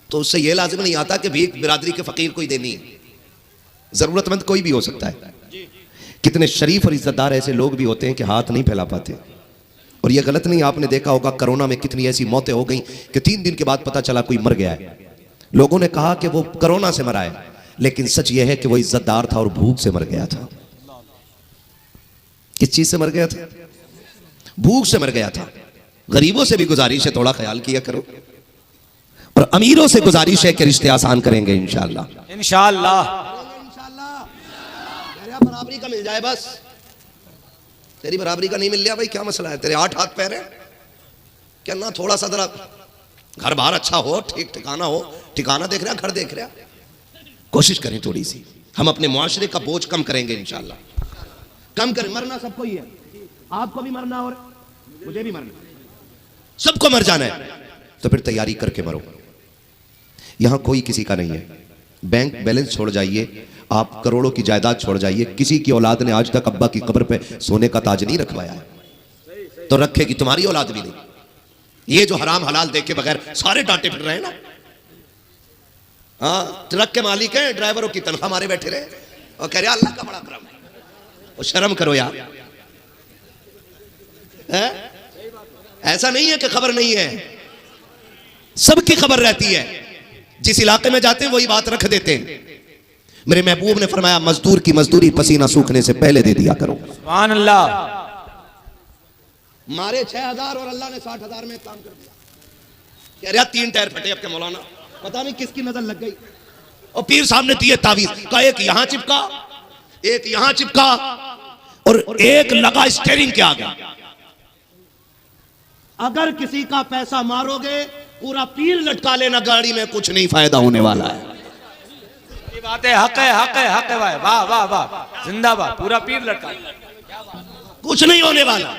तो उससे यह लाजिम नहीं आता कि भीख बिरादरी के फकीर को ही देनी है। जरूरतमंद कोई भी हो सकता है। कितने शरीफ और इज्जतदार ऐसे लोग भी होते हैं कि हाथ नहीं फैला पाते। और यह गलत नहीं, आपने देखा होगा कोरोना में कितनी ऐसी मौतें हो गई कि 3 दिन के बाद पता चला कोई मर गया है। लोगों ने कहा कि वो कोरोना से मरा है, लेकिन सच यह है कि वो इज्जतदार था और भूख से मर गया था। किस चीज से मर गया था? भूख से मर गया था। गरीबों से भी गुजारिश है थोड़ा ख्याल किया करो, और अमीरों से गुजारिश है कि रिश्ते आसान करेंगे इंशाअल्लाह। इंशाअल्लाह बराबरी का मिल जाए बस। तेरी बराबरी का नहीं मिल रहा भाई, क्या मसला है? तेरे 8 हाथ पैर है क्या ना? थोड़ा सा जरा घर बाहर अच्छा हो, ठीक ठिकाना हो। ठिकाना देख रहा, घर देख रहा। कोशिश करें थोड़ी सी, हम अपने मुआशरे का बोझ कम करेंगे इंशाअल्लाह। कम करें। मरना सबको ही है, आपको भी मरना और मुझे भी मरना, सबको मर जाना है, तो फिर तैयारी करके मरो। यहां कोई किसी का नहीं है। बैंक बैलेंस छोड़ जाइए, आप करोड़ों की जायदाद छोड़ जाइए, किसी की औलाद ने आज तक अब्बा की कब्र पे सोने का ताज नहीं रखवाया है, तो रखेगी तुम्हारी औलाद भी नहीं। ये जो हराम हलाल देख के बगैर सारे डांटे फिर रहे हैं ना। हाँ, ट्रक के मालिक हैं, ड्राइवरों की तनख्वाह मारे बैठे रहे और कह रहे अल्लाह का बड़ा करम है। और शर्म करो यार, है? ऐसा नहीं है कि खबर नहीं है, सबकी खबर रहती है। जिस इलाके में जाते हैं वही बात रख देते हैं। मेरे महबूब ने फरमाया मजदूर की मजदूरी पसीना सूखने से पहले दे दिया करो। सुभान अल्लाह। मारे 6000 और अल्लाह ने 60,000 में काम कर दिया। कह रहा 3 टायर फटे आपके मौलाना, पता नहीं किसकी नजर लग गई। और पीर साहब ने दिए तावीज का, एक यहां चिपका, एक यहां चिपका और एक लगा स्टीयरिंग के आगे। अगर किसी का पैसा मारोगे पूरा पीर लटका लेना गाड़ी में, कुछ नहीं फायदा होने वाला है। ये बात है, हक है, हक है, हक है भाई। वाह वाह वाह, जिंदाबाद। पूरा पीर लटका, कुछ नहीं होने वाला।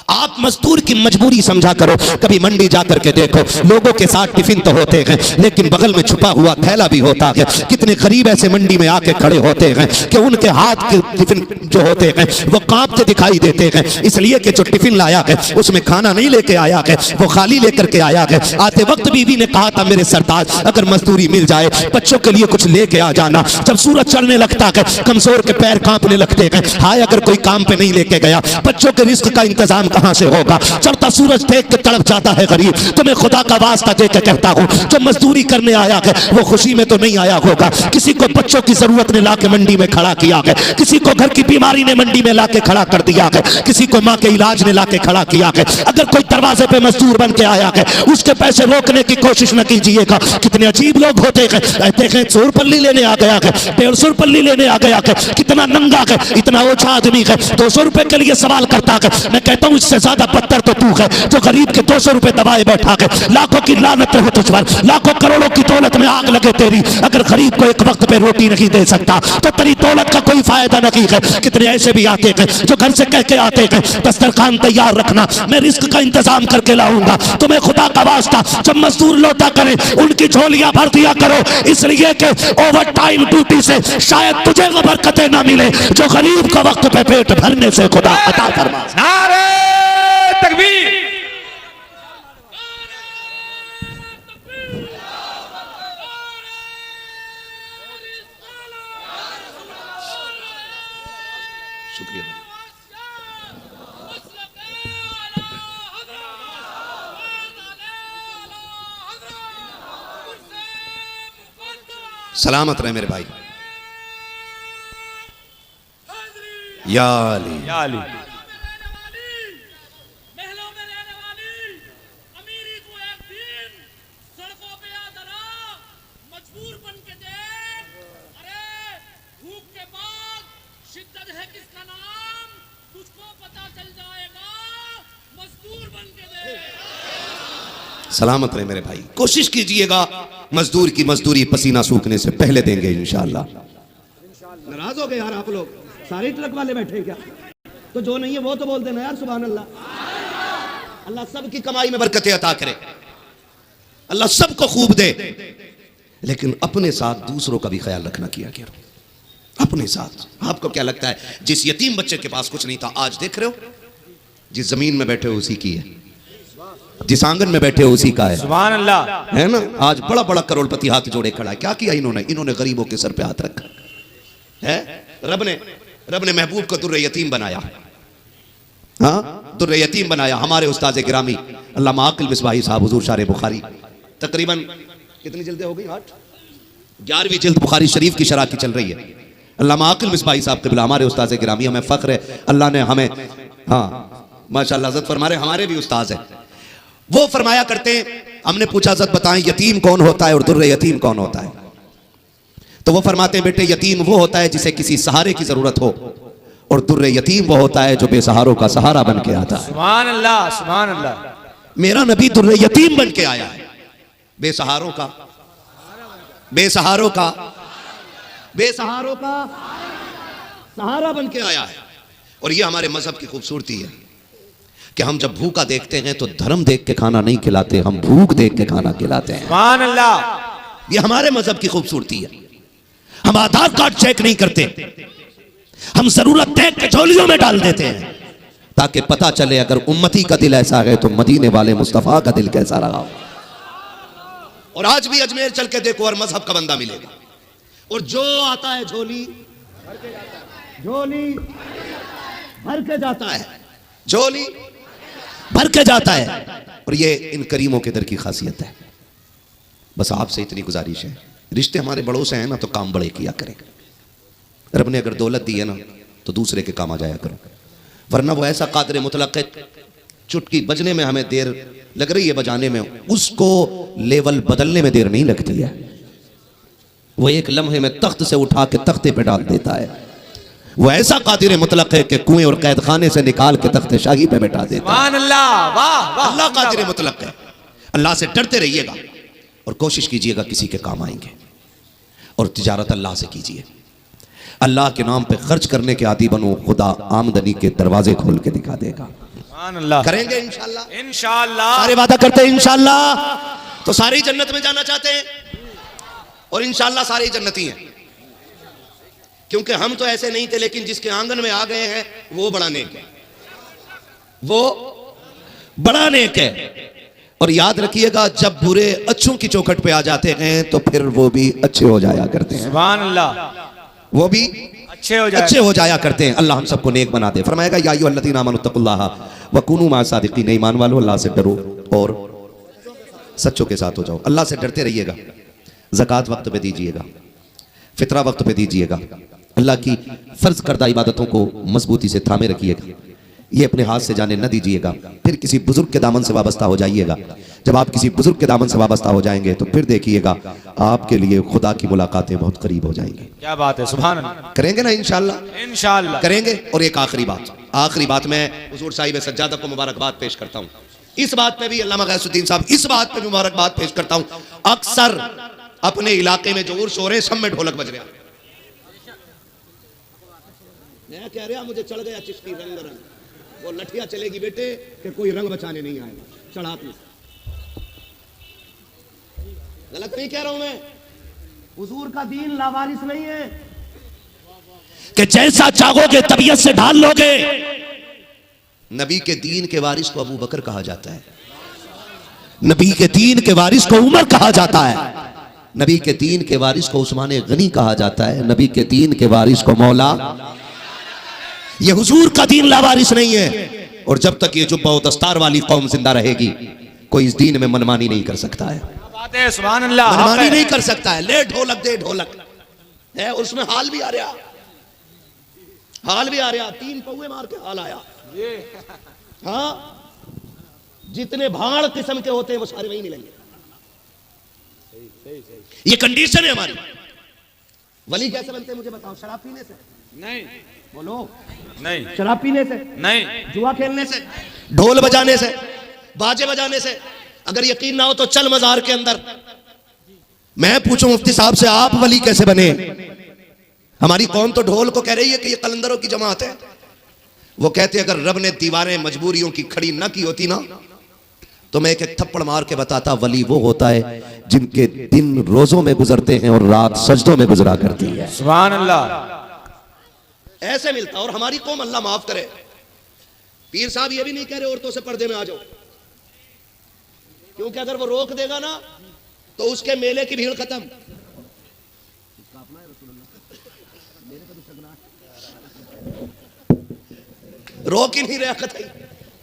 आप मजदूर की मजबूरी समझा करो। कभी मंडी जाकर के देखो, लोगों के साथ टिफिन तो होते हैं लेकिन बगल में छुपा हुआ थैला भी होता है। कितने गरीब ऐसे मंडी में आके खड़े होते हैं कि उनके हाथ के टिफिन जो होते हैं वो कांपते दिखाई देते हैं, इसलिए कि जो टिफिन लाया है उसमें खाना नहीं लेके आया है, वो खाली लेकर के आया है। आते वक्त बीवी ने कहा था मेरे सरताज अगर मजदूरी मिल जाए बच्चों के लिए कुछ लेके आ जाना। जब सूरज चढ़ने लगता है कमजोर के पैर कांपने लगते हैं, हाय अगर कोई काम पे नहीं लेके गया बच्चों के रिस्क का इंतजाम कहां से होगा। चढ़ता सूरज देख के तड़प जाता है गरीब। तो मैं खुदा का वास्ता दे के कहता हूं जो मजदूरी करने आया है वो खुशी में तो नहीं आया होगा। किसी को बच्चों की जरूरत ने लाके मंडी में खड़ा किया है, किसी को घर की बीमारी ने मंडी में लाके खड़ा कर दिया है, किसी को मां के इलाज ने लाके खड़ा किया है। अगर कोई दरवाजे पे मजदूर बन के आया है उसके पैसे रोकने की कोशिश न कीजिएगा। कितने अजीब लोग होते हैं, देखें 100 रुपये लेने आ गया है, 150 रुपये लेने आ गया है, कितना नंगा है, इतना ओछा आदमी है, 200 रुपए के लिए सवाल करता है। मैं कहता हूं इससे ज्यादा बदतर तो तू है जो गरीब के 200 रुपए दबाए बैठा है। लाखों की लानत हो तुझ पर, लाखों करोड़ों की दौलत में आग लगे तेरी, अगर गरीब को एक वक्त पे रोटी नहीं दे सकता तो तेरी दौलत का कोई फायदा नहीं है। कितने ऐसे भी आते हैं जो घर से कह के आते हैं दस्तरखान तैयार रखना, मैं रिस्क का इंतजाम करके लाऊंगा। तुम्हें खुदा का वास्ता जब मजदूर लौटा करें उनकी झोलियां भर दिया करो, इसलिए कि ओवर टाइम ड्यूटी से शायद तुझे वो बरकतें ना मिले जो गरीब का वक्त पे पेट भरने से खुदा अता फरमा। नारे तकबीर। शुक्रिया। सलामत रहे मेरे भाई। या अली, या अली। सलामत रहे मेरे भाई। कोशिश कीजिएगा मजदूर की मजदूरी पसीना सूखने से पहले देंगे इंशाअल्लाह। नाराज हो गए यार आप लोग, सारे ट्रक वाले बैठे क्या? तो जो नहीं है वो तो बोल देना यार सुभान अल्लाह। अल्लाह सबकी कमाई में बरकतें अता करे, अल्लाह सबको खूब दे, लेकिन अपने साथ दूसरों का भी ख्याल रखना किया करो। अपने साथ। आपको क्या लगता है जिस यतीम बच्चे के पास कुछ नहीं था आज देख रहे हो, जिस जमीन में बैठे हो उसी की है, जिस आंगन में बैठे हो उसी का है। सुभान अल्लाह, है ना? आज बड़ा बड़ा करोड़पति हाथ जोड़े खड़ा है। क्या किया इन्होंने? इन्होंने गरीबों के सर पे हाथ रखा है। रब ने महबूब को दुर्र यतीम बनाया। हाँ, दुर्र यतीम बनाया। हमारे उस्ताद गिरामी अल्लामा आकिल मिसबाही साहब हुजूर शारे बुखारी, तकरीबन कितनी जिल्दें हो गई? 8, 11वीं जिल्द बुखारी शरीफ की शरह की चल रही है। अल्लामा आकिल मिसबाही साहब क़िबला हमारे उस्ताद गिरामी, हमें फख्र है अल्लाह ने हमें हाँ माशाअल्लाह हज़रत फरमा रहे हमारे भी उस्ताद हैं, वो फरमाया करते हैं, हमने पूछा हज़रत बताएं यतीम कौन होता है और दुर्रे यतीम कौन होता है? तो वो फरमाते हैं बेटे यतीम वो होता है जिसे किसी सहारे की जरूरत हो, और दुर्रे यतीम वो होता है जो बेसहारों का सहारा बन के आता है। सुभान अल्लाह, सुभान अल्लाह। मेरा नबी दुर्रे यतीम बन के आया है, बेसहारों का सहारा बन के आया है। और ये हमारे मजहब की खूबसूरती है कि हम जब भूखा देखते हैं तो धर्म देख के खाना नहीं खिलाते, हम भूख देख के खाना खिलाते हैं। सुभान अल्लाह। ये हमारे मजहब की खूबसूरती है। हम आधार कार्ड चेक नहीं करते, हम जरूरत देख के झोलियों में डाल देते हैं ताकि पता चले अगर उम्मती का दिल ऐसा है तो मदीने वाले मुस्तफा का दिल कैसा रहा। और आज भी अजमेर चल के देखो, और मजहब का बंदा मिलेगा, और जो आता है झोली भर के जाता है, झोली भर के जाता है। और ये इन करीमों के दर की खासियत है। बस आपसे इतनी गुजारिश है, रिश्ते हमारे बड़ों से हैं ना तो काम बड़े किया करें। रब ने अगर दौलत दी है ना तो दूसरे के काम आ जाया करो, वरना वो ऐसा कादिर मुतलक है, चुटकी बजने में हमें देर लग रही है बजाने में, उसको लेवल बदलने में देर नहीं लगती है। वो एक लम्हे में तख्त से उठा के तख्ते पे डाल देता है। वो ऐसा कादिर मुतलक है कि कुएं और कैद खाने से निकाल के तख्ते शाही पे बैठा देता है। सुभान अल्लाह, वाह वाह। अल्लाह कादिर मुतलक है। अल्लाह से डरते रहिएगा और कोशिश कीजिएगा किसी के काम आएंगे, और तिजारत अल्लाह से कीजिए। अल्लाह के नाम पे खर्च करने के आदी बनो, खुदा आमदनी के दरवाजे खोल के दिखा देगा। सुभान अल्लाह। करेंगे इंशाअल्लाह, इंशाअल्लाह। सारे वादा करते हैं इंशाअल्लाह। तो सारी जन्नत में जाना चाहते हैं, और इंशाअल्लाह सारे जन्नती हैं, क्योंकि हम तो ऐसे नहीं थे, लेकिन जिसके आंगन में आ गए हैं वो बड़ा नेक है, वो बड़ा नेक है। और याद रखिएगा जब बुरे अच्छों की चौखट पे आ जाते हैं तो फिर वो भी अच्छे हो जाया करते हैं। सुभान अल्लाह। वो भी अच्छे हो जाया करते हैं। अल्लाह हम सबको नेक बना दे। फरमाएगा या अय्युहल्लज़ीना आमनुत्तकुल्लाह व कूनू मअस सादिकीन, ईमान वालों अल्लाह से डरो और सच्चों के साथ हो जाओ। अल्लाह से डरते रहिएगा, ज़कात वक्त पे दीजिएगा, फितरा वक्त पे दीजिएगा, अल्लाह की फर्ज करदा इबादतों को मजबूती से थामे रखिएगा, ये अपने हाथ से जाने न दीजिएगा। फिर किसी बुजुर्ग के दामन से वाबस्ता हो जाइएगा। जब आप किसी बुजुर्ग के दामन से वाबस्ता हो जाएंगे तो फिर देखिएगा आपके लिए खुदा की मुलाकातें बहुत करीब हो जाएंगी। क्या बात है, सुभान अल्लाह। करेंगे ना इंशाअल्लाह? इंशाअल्लाह करेंगे। और एक आखिरी बात मैं हुजूर साहिब सज्जादा को मुबारकबाद पेश करता हूँ। इस बात पे भी अल्लामा गैसुद्दीन साहब, इस बात पे भी मुबारकबाद पेश करता हूँ। अक्सर अपने इलाके में जो उर्स हो रहे सब में ढोलक बज रहा है। मैं कह रहा मुझे चढ़ गया चिश्ती रंग रंग, वो लठिया चलेगी बेटे कि कोई रंग बचाने नहीं आएगा, चढ़ा तू। गलत नहीं कह रहा हूं मैं। हुजूर का दीन लावारिस नहीं है कि जैसा चाहोगे तबीयत से ढाल लोगे। नबी के दीन के वारिस को अबू बकर कहा जाता है, नबी के दीन के वारिस को उमर कहा जाता है, नबी के दीन के वारिस को उस्मान गनी कहा जाता है, नबी के दीन के वारिस को मौला। ये हुजूर का दीन लावारिस नहीं है। और जब तक ये जुब्बा व दस्तार वाली कौम जिंदा रहेगी कोई इस दीन में मनमानी नहीं कर सकता है। बात है, सुभान अल्लाह। मनमानी नहीं कर सकता है। ले ढोलक दे ढोलक है, उसमें हाल भी आ रहा, 3 पौवे मार के हाल आया। हाँ, जितने भाड़ किस्म के होते हैं वो सारे वही मिलेंगे। ये कंडीशन है हमारी। वली कैसे बनते हैं मुझे बताओ? शराब पीने से नहीं, बोलो। नहीं, शराब पीने से नहीं, जुआ खेलने से, ढोल बजाने से, बाजे बजाने से। अगर यकीन ना हो तो चल मजार के अंदर, मैं पूछूं मुफ्ती साहब से आप वली कैसे बने? हमारी कौम तो ढोल को कह रही है कि ये कलंदरों की जमात है। वो कहते अगर रब ने दीवारें मजबूरियों की खड़ी ना की होती ना तो मैं एक थप्पड़ मार के बताता वली वो होता है जिनके दिन रोजों में गुजरते हैं और रात सजदों में गुजरा करती है। सुभान अल्लाह। ऐसे मिलता। और हमारी कौम, अल्लाह माफ करे, पीर साहब ये भी नहीं कह रहे औरतों से पर्दे में आ जाओ, क्योंकि अगर वो रोक देगा ना तो उसके मेले की भीड़ खत्म। रोक ही नहीं रहा, कतई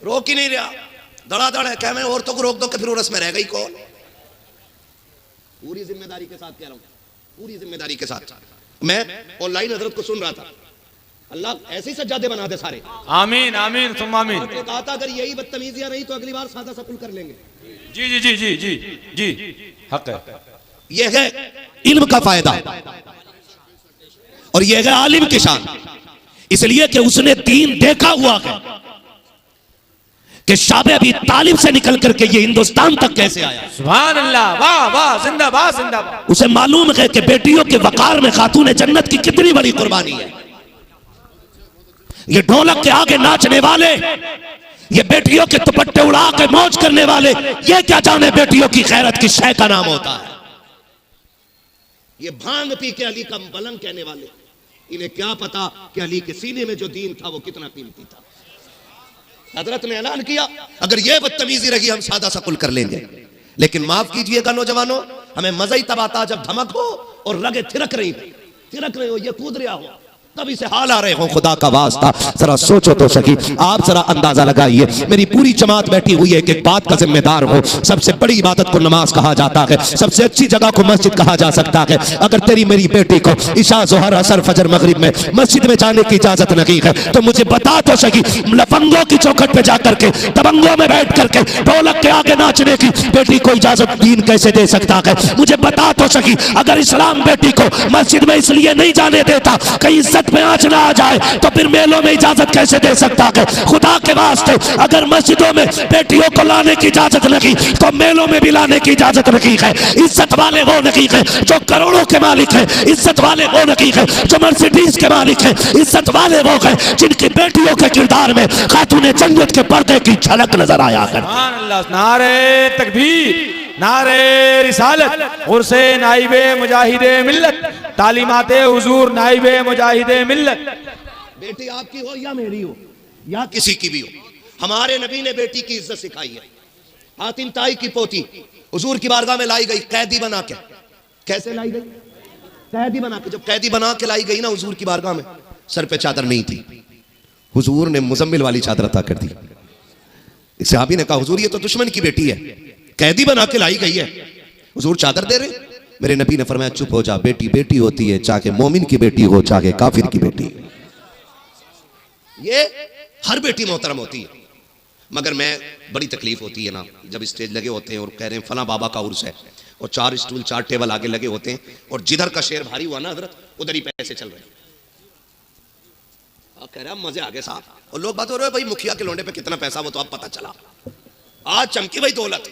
रोक ही नहीं रहा, धड़ाधड़ है। क्या मैं औरतों को रोक दो कि फिर रस्म में रह गई कौन? पूरी जिम्मेदारी के साथ कह रहा हूं, पूरी जिम्मेदारी के साथ। मैं ऑनलाइन हजरत को सुन रहा था, अल्लाह ऐसे ही सज्जादे बना दे सारे। आमीन आमीन सुम्मा आमीन। आपने कहा था अगर यही बदतमीजियां रही तो अगली बार सादा सकुल कर लेंगे। जी जी जी जी जी जी हक है। यह है इल्म का फायदा और यह है आलिम की शान, इसलिए कि उसने दीन देखा हुआ है कि शाबे अभी तालिब से निकल करके ये हिंदुस्तान तक कैसे आया। सुभान अल्लाह, वाह वाह, जिंदाबाद जिंदाबाद। उसे मालूम है कि बेटियों के वकार में खातून जन्नत की कितनी बड़ी कुर्बानी है। ये ढोलक के आगे नाचने वाले, ये बेटियों के दुपट्टे उड़ा के मौज करने वाले, ये क्या जाने बेटियों की खैरत की शय का नाम होता है। ये भांग पी के अली का बलंग कहने वाले, इन्हें क्या पता कि अली के सीने में जो दीन था वो कितना कीमती था। हजरत ने ऐलान किया अगर ये बदतमीजी रही हम सादा सकुल कर लेंगे, लेकिन माफ कीजिएगा नौजवानों, हमें मजा ही तब आता जब धमक हो और रगे थिरक रही हो, ये कूद रहा हो, तभी से हाल आ रहे हो। खुदा का वास्ता जरा सोचो तो सही, आप जरा अंदाजा लगाइए। मेरी पूरी जमात बैठी हुई है कि एक बात का जिम्मेदार हो। सबसे बड़ी इबादत को नमाज कहा जाता है, सबसे अच्छी जगह को मस्जिद कहा जा सकता है। अगर तेरी मेरी बेटी को इशा जोहर असर फजर मगरिब में मस्जिद में जाने की इजाजत नहीं है तो मुझे बता तो सही, लफंगों की चौखट पे जाकर के दबंगों में बैठ करके ढोलक के आगे नाचने की बेटी को इजाजत दीन कैसे दे सकता है। मुझे बता तो सही, अगर इस्लाम बेटी को मस्जिद में इसलिए नहीं जाने देता कहीं इज्जत में आंच ना आ जाए तो फिर मेलों में इजाजत कैसे दे सकता है। खुदा के वास्ते अगर मस्जिदों में बेटियों को लाने की इजाजत नहीं तो मेलों में भी लाने की इजाजत नहीं है। इज्जत वाले वो नहीं है जो करोड़ों के मालिक है, इज्जत वाले वो नहीं है जो मर्सिडीज के मालिक है, इज्जत वाले वो है जिनकी बेटियों के किरदार में खातून जन्नत के पर्दे की झलक नजर आया है। सुभान अल्लाह, नारे तकबीर, नारे रिसालत, उर्से नाइबे मुजाहिदे मिल्लत, तालीमाते हुजूर नाइबे मुजाहिदे मिल्लत। बेटी आपकी हो या मेरी हो या किसी की भी हो, हमारे नबी ने बेटी की इज्जत सिखाई है। हातिम ताई की पोती हुजूर की बारगाह में लाई गई कैदी बना के। कैसे लाई गई? कैदी बना के। जब कैदी बना के लाई गई ना हुजूर की बारगाह में, सर पे चादर नहीं थी, हुजूर ने मुजम्मिल वाली चादर अता कर दी। सहाबी ने कहा हुजूर ये तो दुश्मन की बेटी है, कैदी बना के लाई गई है, हुजूर चादर दे रहे। मेरे नबी ने फरमाया चुप हो जा, बेटी बेटी होती है, चाहे मोमिन की बेटी हो चाहे काफिर की बेटी। ये हर बेटी मोहतरम होती है, मगर मैं बड़ी तकलीफ होती है ना जब स्टेज लगे होते हैं और कह रहे हैं फला बाबा का उर्स है और 4 स्टूल 4 टेबल आगे लगे होते हैं और जिधर का शेर भारी हुआ ना हजरत उधर ही पैसे चल रहे हैं। कह रहे हैं मजे आगे साहब, और लोग बात हो रहे हैं भाई मुखिया के लोंडे पे कितना पैसा, वो तो अब पता चला। आज चमकी भाई दौलत,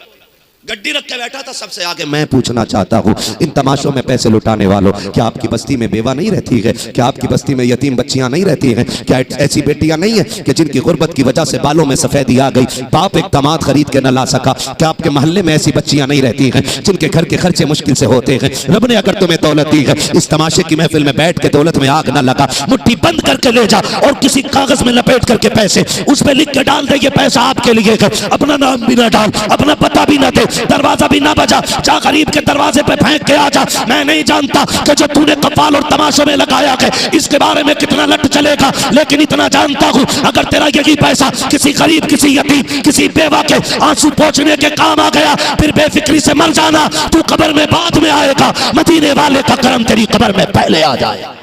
गड्डी रख के बैठा था सबसे आगे। मैं पूछना चाहता हूँ इन तमाशों में पैसे लुटाने वालों, क्या आपकी बस्ती में बेवा नहीं रहती है? क्या आपकी बस्ती में यतीम बच्चियां नहीं रहती हैं? क्या ऐसी बेटियां नहीं है कि जिनकी गुर्बत की वजह से बालों में सफेदी आ गई, बाप एक दामाद खरीद के न ला सका? क्या आपके मोहल्ले में ऐसी बच्चियां नहीं रहती हैं जिनके घर के खर्चे मुश्किल से होते हैं? रब ने अगर तुम्हें दौलत दी है, इस तमाशे की महफिल में बैठ के दौलत में आग न लगा, मुट्ठी बंद करके ले जा और किसी कागज में लपेट करके पैसे उस पर लिख के डाल दे, ये पैसा आपके लिए है। अपना नाम भी ना डाल, अपना पता भी ना दे, दरवाजा भी ना बजा, जा गरीब के दरवाजे पे फेंक के आ जा। मैं नहीं जानता कि जो तूने कपाल और तमाशों में लगाया है इसके बारे में कितना लट चलेगा, लेकिन इतना जानता हूं अगर तेरा यही पैसा किसी गरीब, किसी यतीम, किसी बेवा के आंसू पोंछने के काम आ गया, फिर बेफिक्री से मर जाना, तू कब्र में बाद में आएगा, मदीने वाले का करम तेरी कब्र में पहले आ जाए।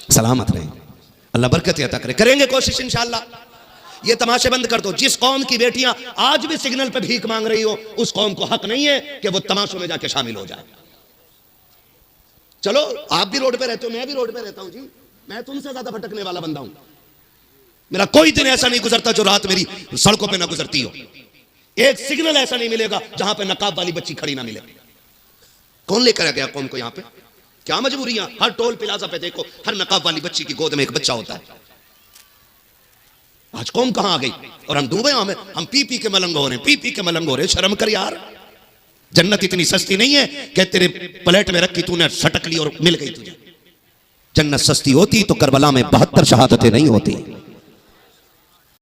सलामत रहे, अल्लाह बरकत अता करे। करेंगे कोशिश इंशाअल्लाह। ये तमाशे बंद कर दो। जिस कौम की बेटियां आज भी सिग्नल पे भीख मांग रही हो उस कौम को हक नहीं है कि वो तमाशों में जाके शामिल हो जाए। चलो आप भी रोड पे रहते हो, मैं भी रोड पे रहता हूं जी, मैं तुमसे ज्यादा भटकने वाला बंदा हूं। मेरा कोई दिन ऐसा नहीं गुजरता जो रात मेरी सड़कों पे ना गुजरती हो। एक सिग्नल ऐसा नहीं मिलेगा जहां पे नकाब वाली बच्ची खड़ी ना मिले। कौन लेकर गया कौम को यहां पे? क्या मजबूरियां? हर टोल प्लाजा पे देखो हर नकाब वाली बच्ची की गोद में एक बच्चा होता है। आज कौम कहां आ गई और हम डूबे हम पी पी के मलंग हो रहे हैं, पी पी के मलंग हो रहे हैं। शर्म कर यार, जन्नत इतनी सस्ती नहीं है कि तेरे प्लेट में रखी तूने सटक ली और मिल गई तुझे। जन्नत सस्ती होती तो करबला में 72 शहादतें नहीं होती।